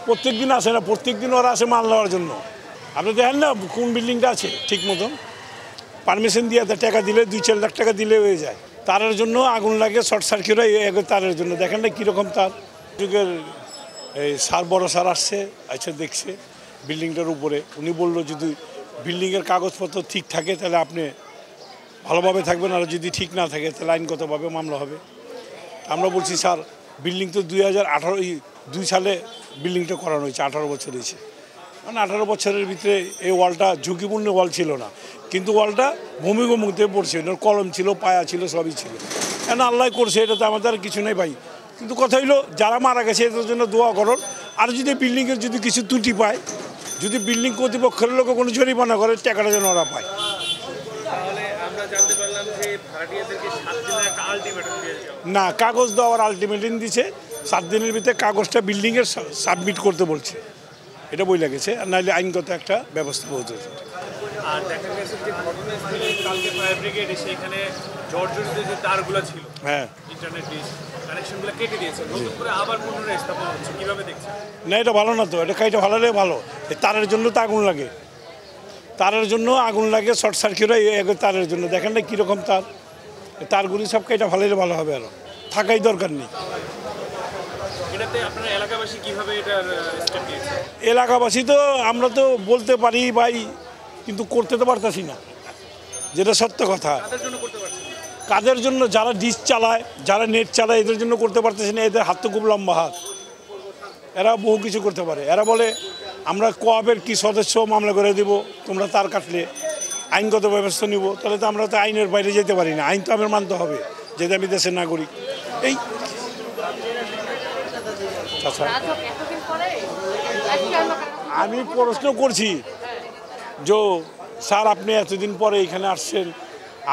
প্রত্যেক দিন আসে না, প্রত্যেক দিন ওরা আসে মাল নেওয়ার জন্য। আপনি দেখেন না কোন বিল্ডিংটা আছে ঠিক মতন, পারমিশন দিয়ে টাকা দিলে 2-4 লাখ টাকা দিলে হয়ে যায়। তারের জন্য আগুন লাগে, শর্ট সার্কিট হয় তারের জন্য। দেখেন না কীরকম তার। যুগের এই স্যার, বড় স্যার আসছে, আচ্ছা দেখছে বিল্ডিংটার উপরে। উনি বললো যদি বিল্ডিংয়ের কাগজপত্র ঠিক থাকে তাহলে আপনি ভালোভাবে থাকবেন, আর যদি ঠিক না থাকে তাহলে আইনগতভাবে মামলা হবে। আমরা বলছি স্যার বিল্ডিং তো 2002 সালে বিল্ডিংটা করানো হয়েছে, 18 বছর হয়েছে। মানে 18 বছরের ভিতরে এই ওয়ালটা ঝুঁকিপূর্ণ ওয়াল ছিল না, কিন্তু ওয়ালটা ভূমিকম্পতে পড়ছে, কলম ছিল, পায়া ছিল, সবই ছিল। কেন আল্লাহ করছে, এটা তো আমাদের কিছু নেই ভাই। কিন্তু কথা হইলো যারা মারা গেছে এদের জন্য দোয়া করুন। আর যদি বিল্ডিংয়ের যদি কিছু ত্রুটি পায়, যদি বিল্ডিং কর্তৃপক্ষের লোক কোনো জরিমানা করে, টাকাটা যেন ওরা পায়। না, কাগজ দেওয়ার আলটিমেটাম দিছে, 7 দিনের ভিতরে কাগজটা বিল্ডিংয়ের সাবমিট করতে বলছে, এটা বই লাগেছে। আর নাহলে আইনগত একটা ব্যবস্থা হতে। আর দেখা গেছে যে ঘটনাস্থলে কালকে ফায়ার ব্রিগেড এসে এখানে জর্জরিত যে তারগুলো ছিল, হ্যাঁ, ইন্টারনেট ডিশ কানেকশনগুলো কেটে দিয়েছে, নতুন করে আবার পুনরায় স্থাপন হচ্ছে, কিভাবে দেখছেন? না, এটা ভালো না তো, এটা কাইটা ভালো ভালো। এই তারের জন্য তো আগুন লাগে, তারের জন্য আগুন লাগে, শর্ট সার্কিট হয় তারের জন্য। দেখেন না কীরকম তার, তারগুলি সব কাইটা ভালো হবে, আরও থাকাই দরকার নেই। এটাতে আপনারা এলাকাবাসী কীভাবে এটার স্টেপ নিয়েছে? এলাকাবাসী তো আমরা তো বলতে পারি ভাই, কিন্তু করতে তো পারতাছি না, যেটা সত্য কথা। কাদের জন্য? যারা ডিশ চালায়, যারা নেট চালায়, এদের জন্য করতে পারতেছি না। এদের হাত তো খুব লম্বা হাত, এরা বহু কিছু করতে পারে। এরা বলে আমরা কোঅপের কি সদস্য মামলা করে দিব, তোমরা তার কাটলে আইনগত ব্যবস্থা নিব। তাহলে তো আমরা তো আইনের বাইরে যেতে পারি না, আইন তো আমার মানতে হবে, যেটা আমি দেশের নাগরিক। এই আচ্ছা, আমি প্রশ্ন করছি যে স্যার আপনি এতদিন পরে এখানে আসছেন,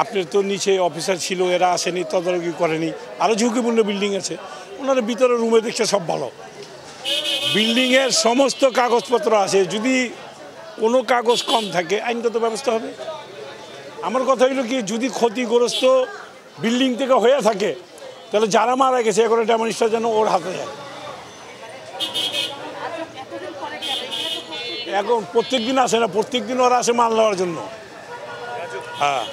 আপনার তো নিচে অফিসার ছিল, এরা আসেনি, তদারকি করেনি, আরও ঝুঁকিপূর্ণ বিল্ডিং আছে। ওনারা ভিতরে রুমে দেখছে সব ভালো, বিল্ডিংয়ের সমস্ত কাগজপত্র আছে। যদি কোনো কাগজ কম থাকে আইনগত ব্যবস্থা হবে। আমার কথা হইল কি, যদি ক্ষতিগ্রস্ত বিল্ডিং থেকে হয়ে থাকে তাহলে যারা মারা গেছে এখন ডেমনিস্টার যেন ওর হাতে যায়। এখন প্রত্যেক দিন আসে না, প্রত্যেক দিন ওরা আসে মাল নেওয়ার জন্য। হ্যাঁ,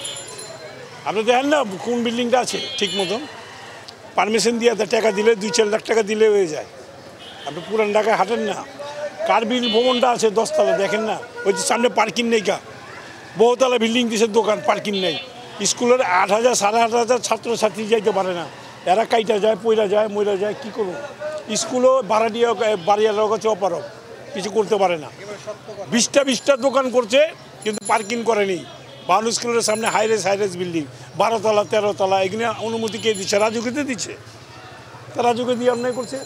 আপনি দেখেন না কোন বিল্ডিংটা আছে ঠিক মতন, পারমিশন দিয়ে টাকা দিলে 2-4 লাখ টাকা দিলে হয়ে যায়। আপনি পুরান ঢাকায় হাঁটেন না, কারবিল ভবনটা আছে 10 তলা, দেখেন না ওই যে সামনে পার্কিং নেই, বহুতলা বিল্ডিং দিছে, দোকান পার্কিং নেই। স্কুলের 8,000 8,500 ছাত্রছাত্রী যাইতে পারে না, এরা কাইটা যায়, পইরা যায়, মইরা যায়, কী করবো? স্কুলও বাড়িওয়ালার কাছে অপারক, কিছু করতে পারে না। 20টা দোকান করছে কিন্তু পার্কিং করেনি। বাউল স্কুলের সামনে হাইরেস বিল্ডিং 12 তলা 13 তলা, এখানে অনুমতি কে দিচ্ছে? রাজুকে দিচ্ছে, তা রাজুকে দিয়ে অন্যায় করছে।